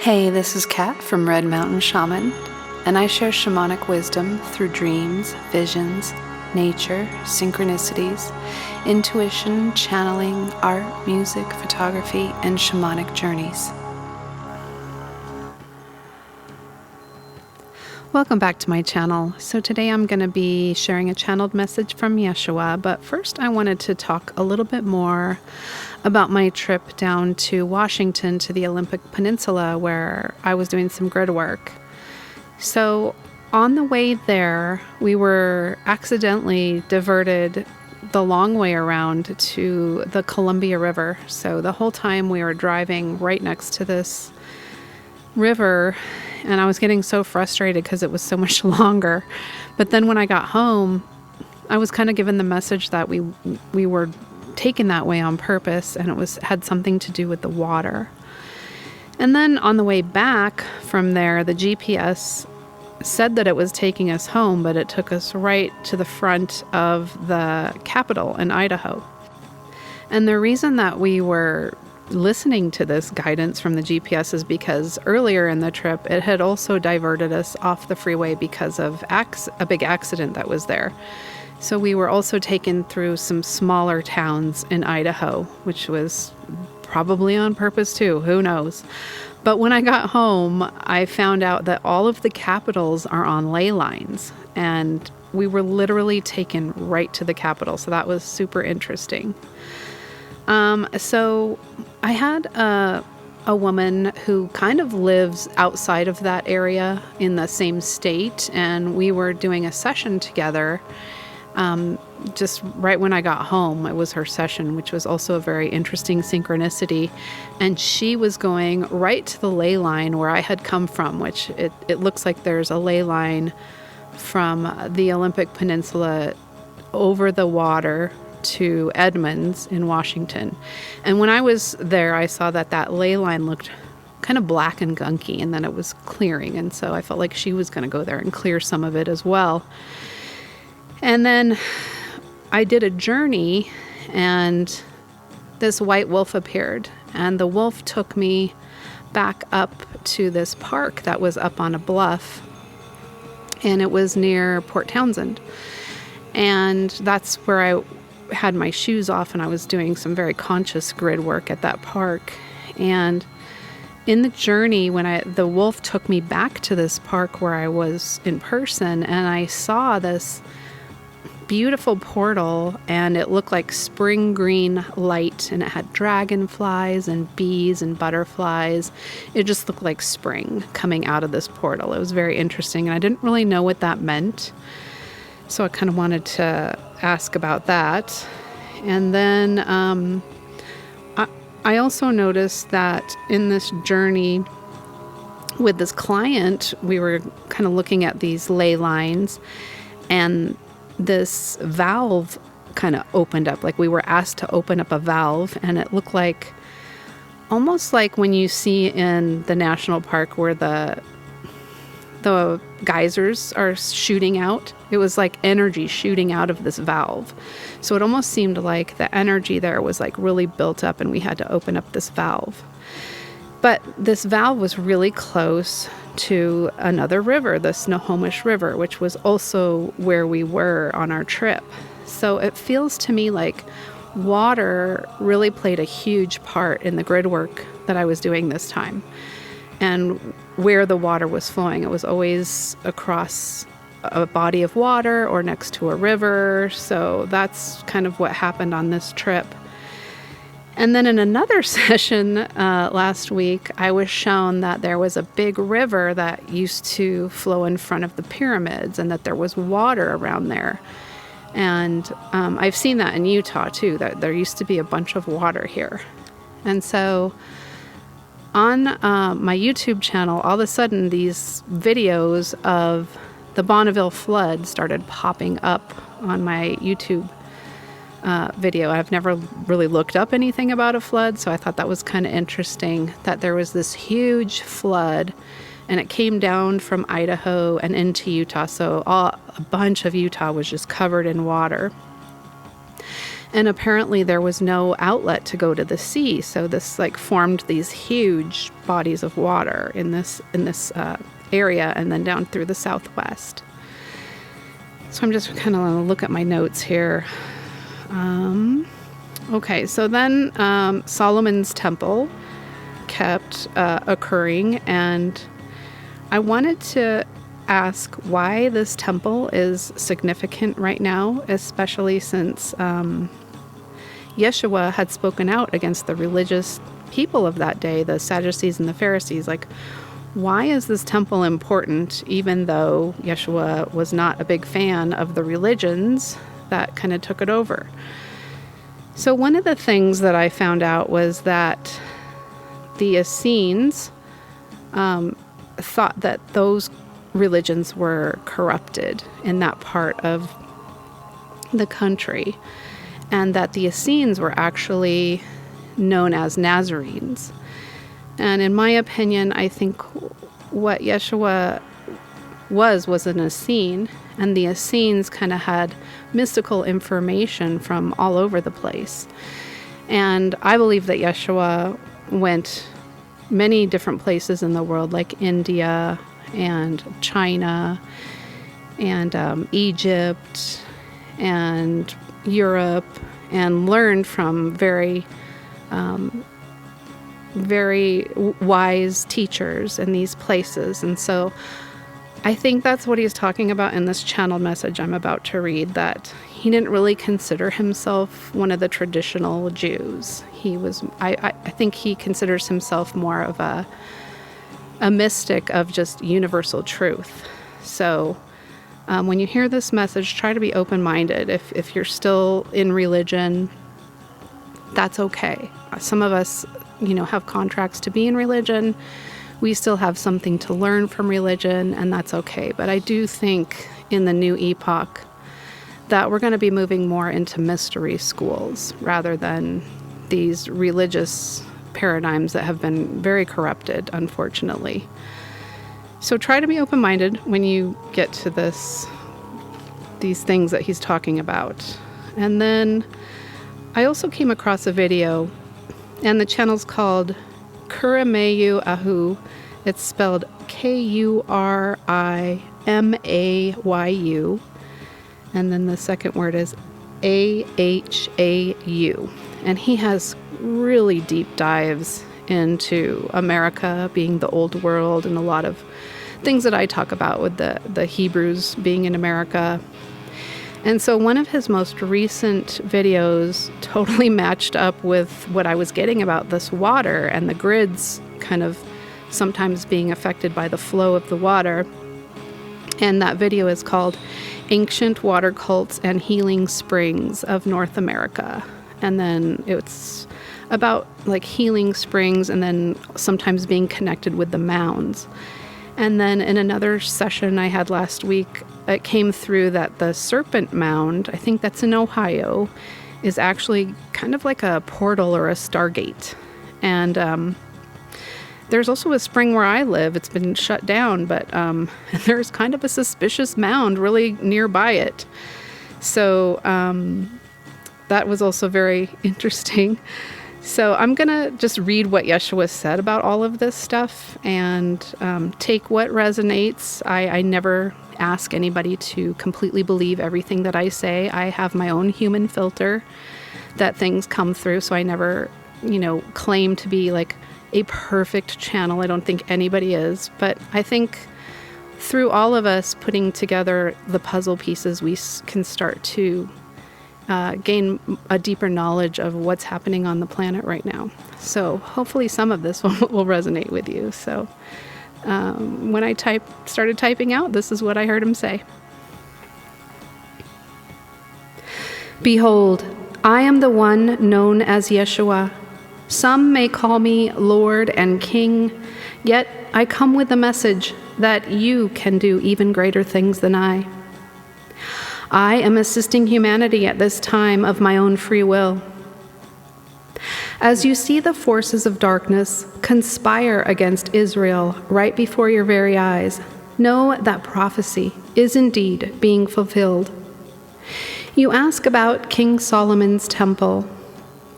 Hey, this is Kat from Red Mountain Shaman, and I share shamanic wisdom through dreams, visions, nature, synchronicities, intuition, channeling, art, music, photography, and shamanic journeys. Welcome back to my channel. So today I'm going to be sharing a channeled message from Yeshua, but first I wanted to talk a little bit more about my trip down to Washington to the Olympic Peninsula where I was doing some grid work. So on the way there, we were accidentally diverted the long way around to the Columbia River. So the whole time we were driving right next to this river, and I was getting so frustrated because it was so much longer. But then when I got home, I was kind of given the message that we were taken that way on purpose, and it had something to do with the water. And then on the way back from there, the GPS said that it was taking us home, but it took us right to the front of the Capitol in Idaho. And the reason that we were listening to this guidance from the GPS is because earlier in the trip, it had also diverted us off the freeway because of a big accident that was there. So we were also taken through some smaller towns in Idaho, which was probably on purpose too, who knows. But when I got home, I found out that all of the capitals are on ley lines, and we were literally taken right to the Capitol. So that was super interesting. So I had a woman who kind of lives outside of that area in the same state, and we were doing a session together. Just right when I got home, it was her session, which was also a very interesting synchronicity. And she was going right to the ley line where I had come from, which it looks like there's a ley line from the Olympic Peninsula over the water to Edmonds in Washington. And when I was there, I saw that ley line looked kind of black and gunky, and then it was clearing. And so I felt like she was going to go there and clear some of it as well. And then I did a journey, and this white wolf appeared, and the wolf took me back up to this park that was up on a bluff, and it was near Port Townsend. And that's where I had my shoes off, and I was doing some very conscious grid work at that park. And in the journey, when the wolf took me back to this park where I was in person, and I saw this beautiful portal, and it looked like spring green light, and it had dragonflies and bees and butterflies. It just looked like spring coming out of this portal. It was very interesting, and I didn't really know what that meant. So I kind of wanted to ask about that. And then I also noticed that in this journey with this client, we were kind of looking at these ley lines, and this valve kind of opened up. Like we were asked to open up a valve, and it looked like almost like when you see in the national park where the geysers are shooting out. It was like energy shooting out of this valve. So it almost seemed like the energy there was like really built up, and we had to open up this valve. But this valve was really close to another river, the Snohomish River, which was also where we were on our trip. So it feels to me like water really played a huge part in the grid work that I was doing this time. And where the water was flowing, it was always across a body of water or next to a river. So that's kind of what happened on this trip. And then in another session last week, I was shown that there was a big river that used to flow in front of the pyramids, and that there was water around there. And I've seen that in Utah too, that there used to be a bunch of water here. And so on my YouTube channel, all of a sudden these videos of the Bonneville flood started popping up on my YouTube video. I've never really looked up anything about a flood, so I thought that was kind of interesting that there was this huge flood, and it came down from Idaho and into Utah. So a bunch of Utah was just covered in water. And apparently there was no outlet to go to the sea, so this like formed these huge bodies of water in this area, and then down through the southwest. So I'm just kind of going to look at my notes here. Okay, so then Solomon's temple kept occurring, and I wanted to ask why this temple is significant right now, especially since Yeshua had spoken out against the religious people of that day, the Sadducees and the Pharisees. Like, why is this temple important, even though Yeshua was not a big fan of the religions that kind of took it over? So one of the things that I found out was that the Essenes thought that those religions were corrupted in that part of the country, and that the Essenes were actually known as Nazarenes. And in my opinion, I think what Yeshua was an Essene, and the Essenes kind of had mystical information from all over the place. And I believe that Yeshua went many different places in the world, like India and China and Egypt and Europe, and learned from very wise teachers in these places. And so I think that's what he's talking about in this channeled message I'm about to read, that he didn't really consider himself one of the traditional Jews. I think he considers himself more of a mystic of just universal truth. So when you hear this message, try to be open-minded. If you're still in religion, that's okay. Some of us, have contracts to be in religion. We still have something to learn from religion, and that's okay. But I do think in the new epoch that we're going to be moving more into mystery schools rather than these religious paradigms that have been very corrupted, unfortunately. So try to be open-minded when you get to these things that he's talking about. And then I also came across a video, and the channel's called Kurimayu Ahu. It's spelled Kurimayu, and then the second word is Ahau. And he has really deep dives into America being the old world, and a lot of things that I talk about with the Hebrews being in America. And so one of his most recent videos totally matched up with what I was getting about this water and the grids kind of sometimes being affected by the flow of the water. And that video is called Ancient Water Cults and Healing Springs of North America. And then it's about like healing springs and then sometimes being connected with the mounds. And then in another session I had last week, it came through that the Serpent Mound, I think that's in Ohio, is actually kind of like a portal or a stargate. And there's also a spring where I live. It's been shut down, but there's kind of a suspicious mound really nearby it. So that was also very interesting. So I'm going to just read what Yeshua said about all of this stuff and take what resonates. I never ask anybody to completely believe everything that I say. I have my own human filter that things come through, so I never, claim to be like a perfect channel. I don't think anybody is. But I think through all of us putting together the puzzle pieces, we can start to gain a deeper knowledge of what's happening on the planet right now. So hopefully some of this will resonate with you. So when I started typing out, this is what I heard him say. Behold, I am the one known as Yeshua. Some may call me Lord and King, yet I come with the message that you can do even greater things than I. I am assisting humanity at this time of my own free will. As you see the forces of darkness conspire against Israel right before your very eyes, know that prophecy is indeed being fulfilled. You ask about King Solomon's temple.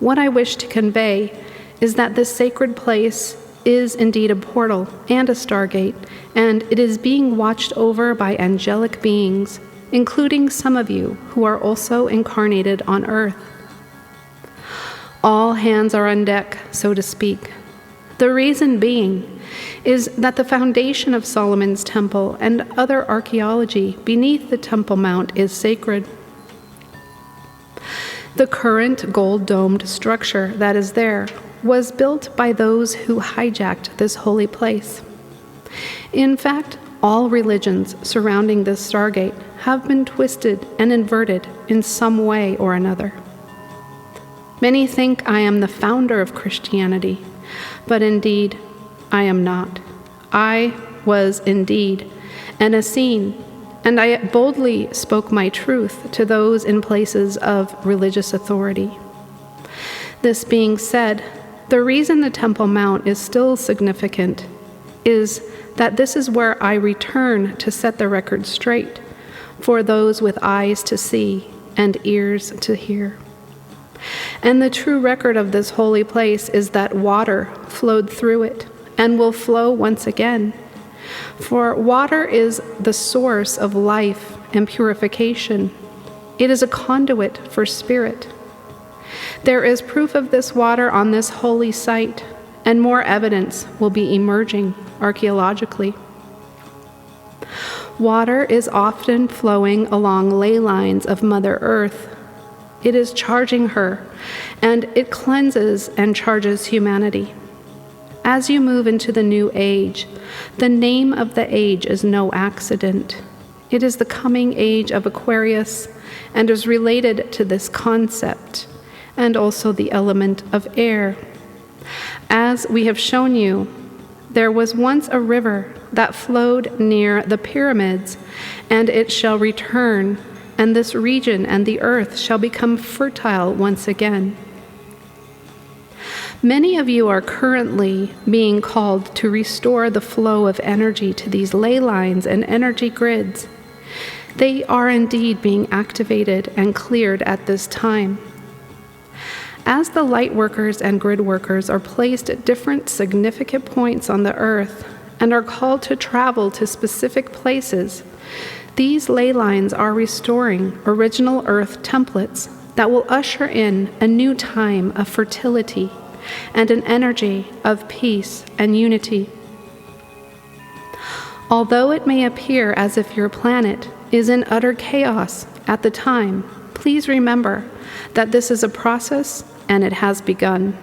What I wish to convey is that this sacred place is indeed a portal and a stargate, and it is being watched over by angelic beings, including some of you who are also incarnated on earth. All hands are on deck, so to speak. The reason being is that the foundation of Solomon's temple and other archaeology beneath the Temple Mount is sacred. The current gold-domed structure that is there was built by those who hijacked this holy place. In fact, all religions surrounding this stargate have been twisted and inverted in some way or another. Many think I am the founder of Christianity, but indeed, I am not. I was indeed an Essene, and I boldly spoke my truth to those in places of religious authority. This being said, the reason the Temple Mount is still significant is that this is where I return to set the record straight for those with eyes to see and ears to hear. And the true record of this holy place is that water flowed through it and will flow once again. For water is the source of life and purification. It is a conduit for spirit. There is proof of this water on this holy site, and more evidence will be emerging archaeologically. Water is often flowing along ley lines of Mother Earth. It is charging her, and it cleanses and charges humanity. As you move into the new age, the name of the age is no accident. It is the coming age of Aquarius and is related to this concept, and also the element of air. As we have shown you, there was once a river that flowed near the pyramids, and it shall return, and this region and the earth shall become fertile once again. Many of you are currently being called to restore the flow of energy to these ley lines and energy grids. They are indeed being activated and cleared at this time. As the light workers and grid workers are placed at different significant points on the earth and are called to travel to specific places, these ley lines are restoring original earth templates that will usher in a new time of fertility and an energy of peace and unity. Although it may appear as if your planet is in utter chaos at the time, please remember that this is a process and it has begun.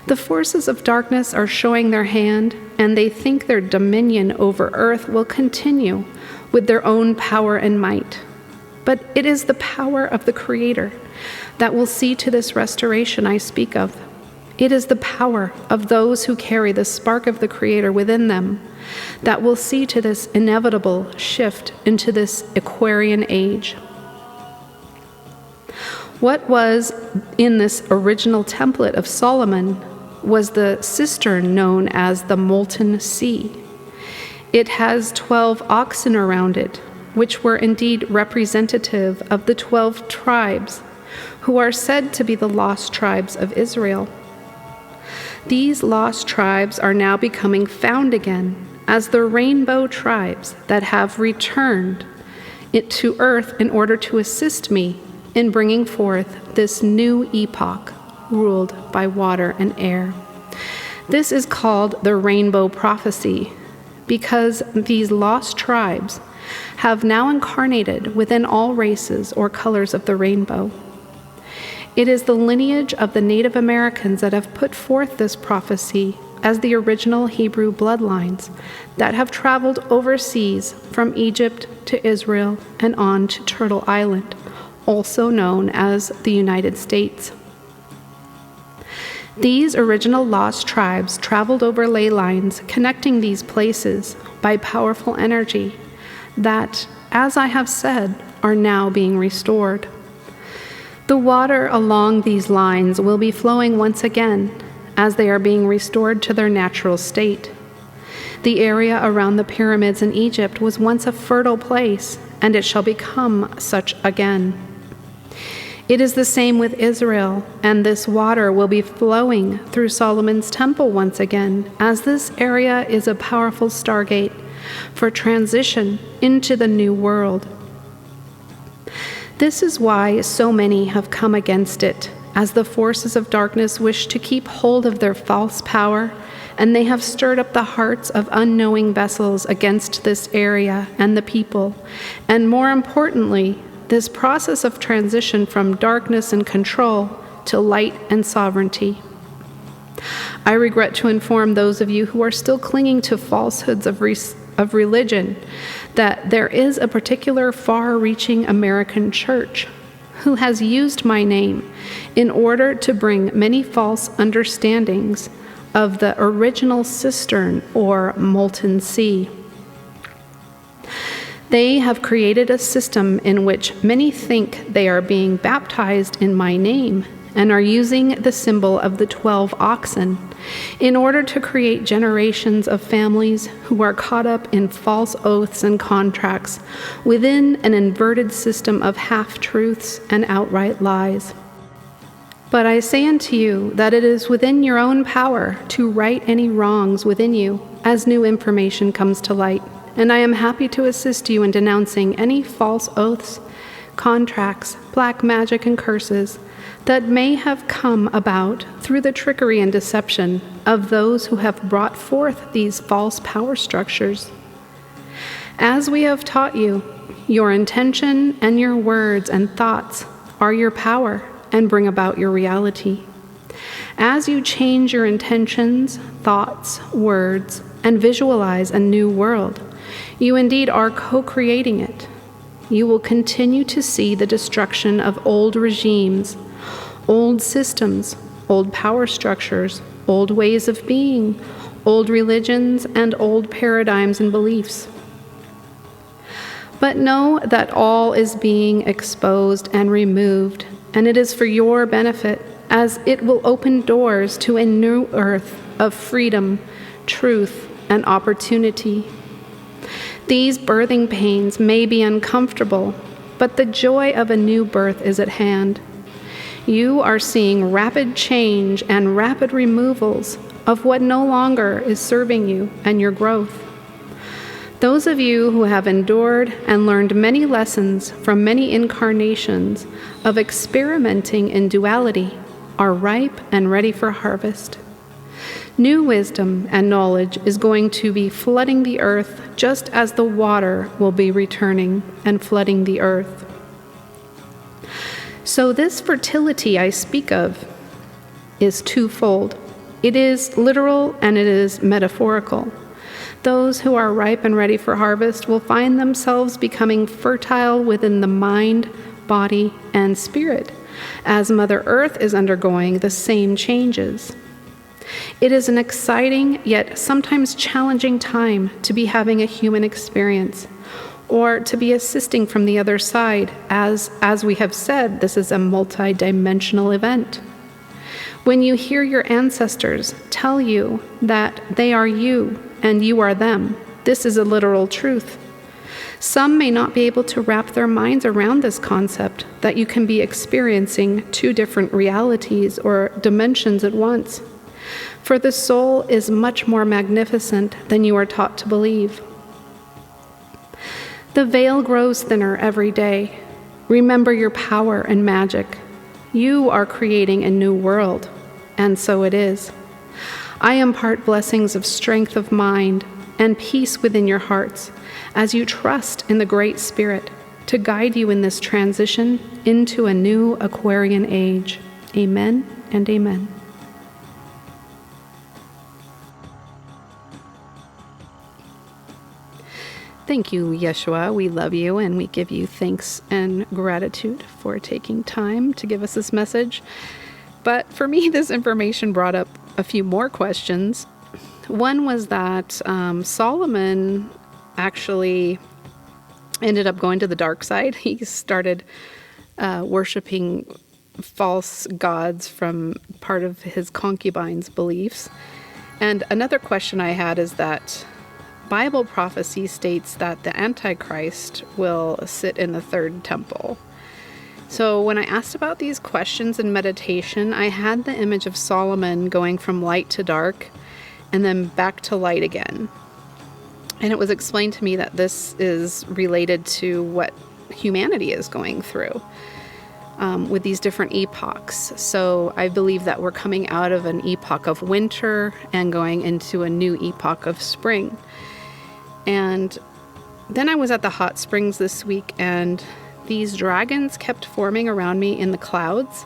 The forces of darkness are showing their hand, and they think their dominion over earth will continue with their own power and might. But it is the power of the Creator that will see to this restoration I speak of. It is the power of those who carry the spark of the Creator within them that will see to this inevitable shift into this Aquarian age. What was in this original template of Solomon was the cistern known as the Molten Sea. It has 12 oxen around it, which were indeed representative of the 12 tribes, who are said to be the lost tribes of Israel. These lost tribes are now becoming found again as the rainbow tribes that have returned to earth in order to assist me in bringing forth this new epoch ruled by water and air. This is called the rainbow prophecy because these lost tribes have now incarnated within all races or colors of the rainbow. It is the lineage of the Native Americans that have put forth this prophecy as the original Hebrew bloodlines that have traveled overseas from Egypt to Israel and on to Turtle Island, also known as the United States. These original lost tribes traveled over ley lines connecting these places by powerful energy that, as I have said, are now being restored. The water along these lines will be flowing once again as they are being restored to their natural state. The area around the pyramids in Egypt was once a fertile place, and it shall become such again. It is the same with Israel, and this water will be flowing through Solomon's temple once again, as this area is a powerful stargate for transition into the new world. This is why so many have come against it, as the forces of darkness wish to keep hold of their false power, and they have stirred up the hearts of unknowing vessels against this area and the people, and more importantly, this process of transition from darkness and control to light and sovereignty. I regret to inform those of you who are still clinging to falsehoods of religion that there is a particular far-reaching American church who has used my name in order to bring many false understandings of the original cistern or molten sea. They have created a system in which many think they are being baptized in my name and are using the symbol of the 12 oxen in order to create generations of families who are caught up in false oaths and contracts within an inverted system of half-truths and outright lies. But I say unto you that it is within your own power to right any wrongs within you as new information comes to light. And I am happy to assist you in denouncing any false oaths, contracts, black magic, and curses that may have come about through the trickery and deception of those who have brought forth these false power structures. As we have taught you, your intention and your words and thoughts are your power and bring about your reality. As you change your intentions, thoughts, words, and visualize a new world, you indeed are co-creating it. You will continue to see the destruction of old regimes, old systems, old power structures, old ways of being, old religions, and old paradigms and beliefs. But know that all is being exposed and removed, and it is for your benefit, as it will open doors to a new earth of freedom, truth, and opportunity. These birthing pains may be uncomfortable, but the joy of a new birth is at hand. You are seeing rapid change and rapid removals of what no longer is serving you and your growth. Those of you who have endured and learned many lessons from many incarnations of experimenting in duality are ripe and ready for harvest. New wisdom and knowledge is going to be flooding the earth just as the water will be returning and flooding the earth. So this fertility I speak of is twofold. It is literal and it is metaphorical. Those who are ripe and ready for harvest will find themselves becoming fertile within the mind, body, and spirit, as Mother Earth is undergoing the same changes. It is an exciting yet sometimes challenging time to be having a human experience, or to be assisting from the other side, as we have said, this is a multi-dimensional event. When you hear your ancestors tell you that they are you and you are them, this is a literal truth. Some may not be able to wrap their minds around this concept, that you can be experiencing two different realities or dimensions at once. For the soul is much more magnificent than you are taught to believe. The veil grows thinner every day. Remember your power and magic. You are creating a new world, and so it is. I impart blessings of strength of mind and peace within your hearts as you trust in the Great Spirit to guide you in this transition into a new Aquarian age. Amen and amen. Thank you, Yeshua. We love you, and we give you thanks and gratitude for taking time to give us this message. But for me, this information brought up a few more questions. One was that Solomon actually ended up going to the dark side. He started worshiping false gods from part of his concubine's beliefs. And another question I had is that Bible prophecy states that the Antichrist will sit in the third temple. So when I asked about these questions in meditation, I had the image of Solomon going from light to dark and then back to light again. And it was explained to me that this is related to what humanity is going through with these different epochs. So I believe that we're coming out of an epoch of winter and going into a new epoch of spring. And then I was at the hot springs this week, and these dragons kept forming around me in the clouds.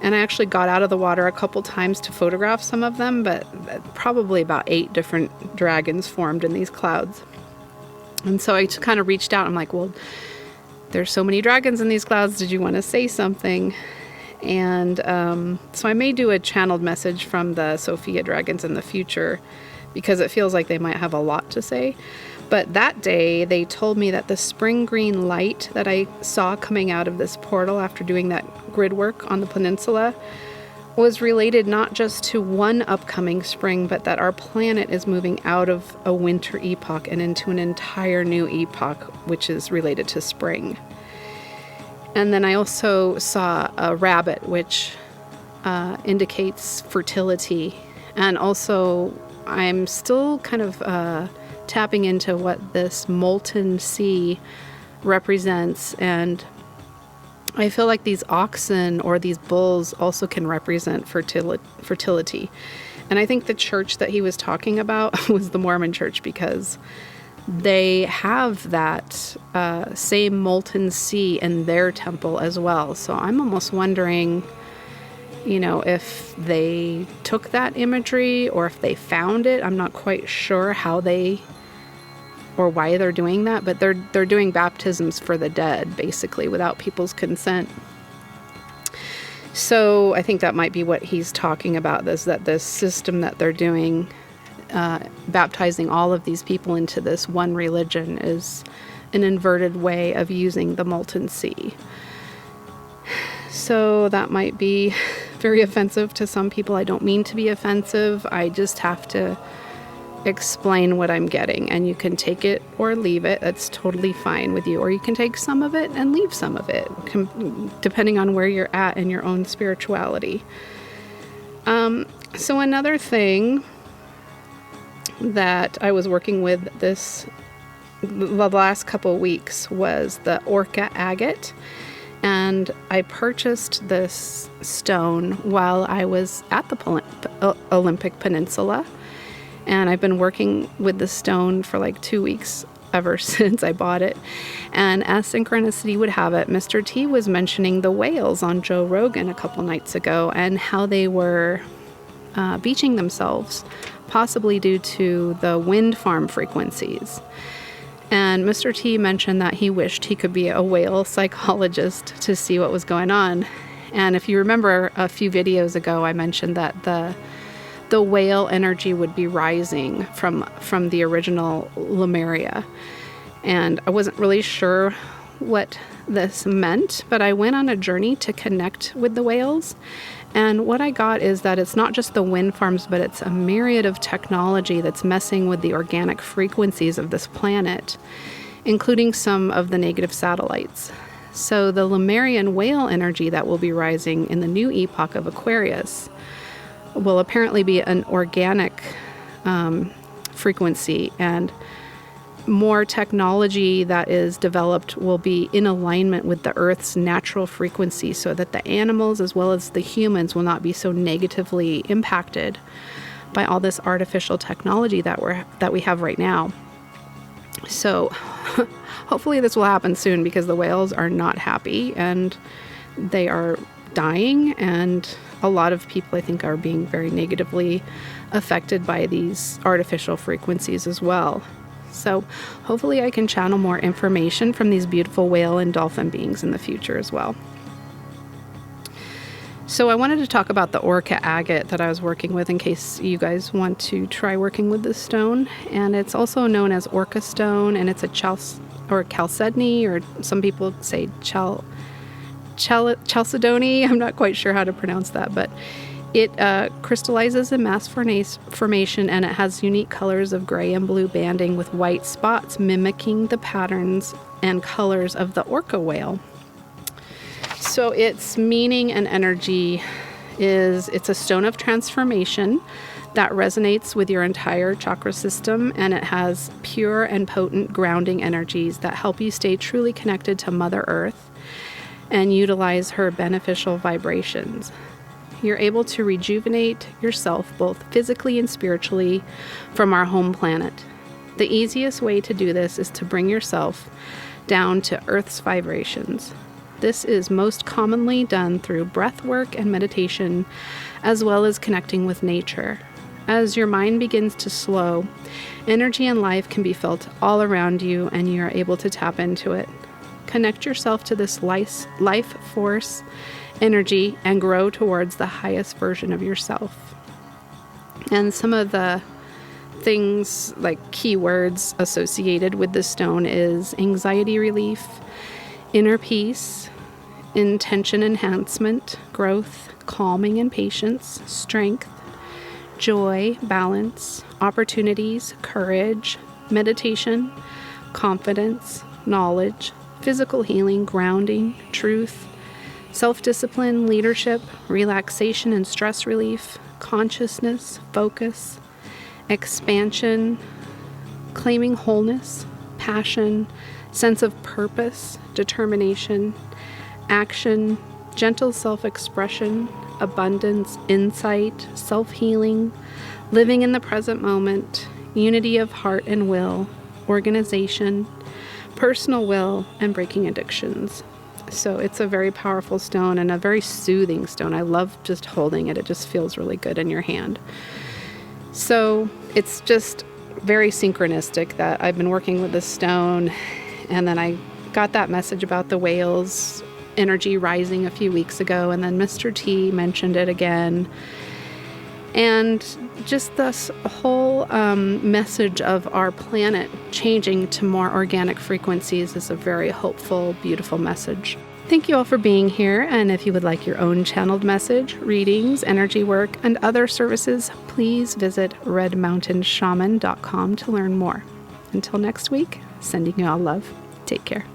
And I actually got out of the water a couple times to photograph some of them, but probably about 8 different dragons formed in these clouds. And so I just kind of reached out. I'm like, well, there's so many dragons in these clouds. Did you want to say something? And so I may do a channeled message from the Sophia dragons in the future, because it feels like they might have a lot to say. But that day, they told me that the spring green light that I saw coming out of this portal after doing that grid work on the peninsula was related not just to one upcoming spring, but that our planet is moving out of a winter epoch and into an entire new epoch, which is related to spring. And then I also saw a rabbit, which indicates fertility. And also, I'm still kind of tapping into what this molten sea represents, and I feel like these oxen or these bulls also can represent fertility. And I think the church that he was talking about was the Mormon church, because they have that same molten sea in their temple as well. So I'm almost wondering, if they took that imagery or if they found it. I'm not quite sure how they or why they're doing that, but they're doing baptisms for the dead, basically, without people's consent. So I think that might be what he's talking about, is that this system that they're doing, baptizing all of these people into this one religion, is an inverted way of using the molten sea. So that might be very offensive to some people. I don't mean to be offensive. I just have to explain what I'm getting, and you can take it or leave it. That's totally fine with you. Or you can take some of it and leave some of it, depending on where you're at in your own spirituality. So another thing that I was working with the last couple of weeks was the Orca agate. And I purchased this stone while I was at the Olympic Peninsula. And I've been working with the stone for like 2 weeks ever since I bought it. And as synchronicity would have it, Mr. T was mentioning the whales on Joe Rogan a couple nights ago, and how they were beaching themselves, possibly due to the wind farm frequencies. And Mr. T mentioned that he wished he could be a whale psychologist to see what was going on. And if you remember a few videos ago, I mentioned that the whale energy would be rising from the original Lemuria. And I wasn't really sure what this meant, but I went on a journey to connect with the whales. And what I got is that it's not just the wind farms, but it's a myriad of technology that's messing with the organic frequencies of this planet, including some of the negative satellites. So the Lemurian whale energy that will be rising in the new epoch of Aquarius will apparently be an organic frequency, and more technology that is developed will be in alignment with the Earth's natural frequency, so that the animals as well as the humans will not be so negatively impacted by all this artificial technology that we have right now. So hopefully this will happen soon, because the whales are not happy and they are dying, and a lot of people, I think, are being very negatively affected by these artificial frequencies as well. So hopefully I can channel more information from these beautiful whale and dolphin beings in the future as well. So I wanted to talk about the Orca agate that I was working with, in case you guys want to try working with this stone. And it's also known as Orca stone, and it's a chalcedony, or some people say chalcedony. I'm not quite sure how to pronounce that, but it crystallizes in mass formation, and it has unique colors of gray and blue banding with white spots, mimicking the patterns and colors of the orca whale. So its meaning and energy is it's a stone of transformation that resonates with your entire chakra system, and it has pure and potent grounding energies that help you stay truly connected to Mother Earth and utilize her beneficial vibrations. You're able to rejuvenate yourself both physically and spiritually from our home planet. The easiest way to do this is to bring yourself down to Earth's vibrations. This is most commonly done through breath work and meditation, as well as connecting with nature. As your mind begins to slow, energy and life can be felt all around you, and you are able to tap into it. Connect yourself to this life force energy and grow towards the highest version of yourself. And some of the things, like keywords associated with the stone, is anxiety relief, inner peace, intention enhancement, growth, calming and patience, strength, joy, balance, opportunities, courage, meditation, confidence, knowledge, physical healing, grounding, truth, self-discipline, leadership, relaxation and stress relief, consciousness, focus, expansion, claiming wholeness, passion, sense of purpose, determination, action, gentle self-expression, abundance, insight, self-healing, living in the present moment, unity of heart and will, organization, personal will, and breaking addictions. So it's a very powerful stone and a very soothing stone. I love just holding it. It just feels really good in your hand. So it's just very synchronistic that I've been working with this stone, and then I got that message about the whales energy rising a few weeks ago, and then Mr. T mentioned it again. And just this whole message of our planet changing to more organic frequencies is a very hopeful, beautiful message. Thank you all for being here, and if you would like your own channeled message, readings, energy work, and other services, please visit redmountainshaman.com to learn more. Until next week, sending you all love. Take care.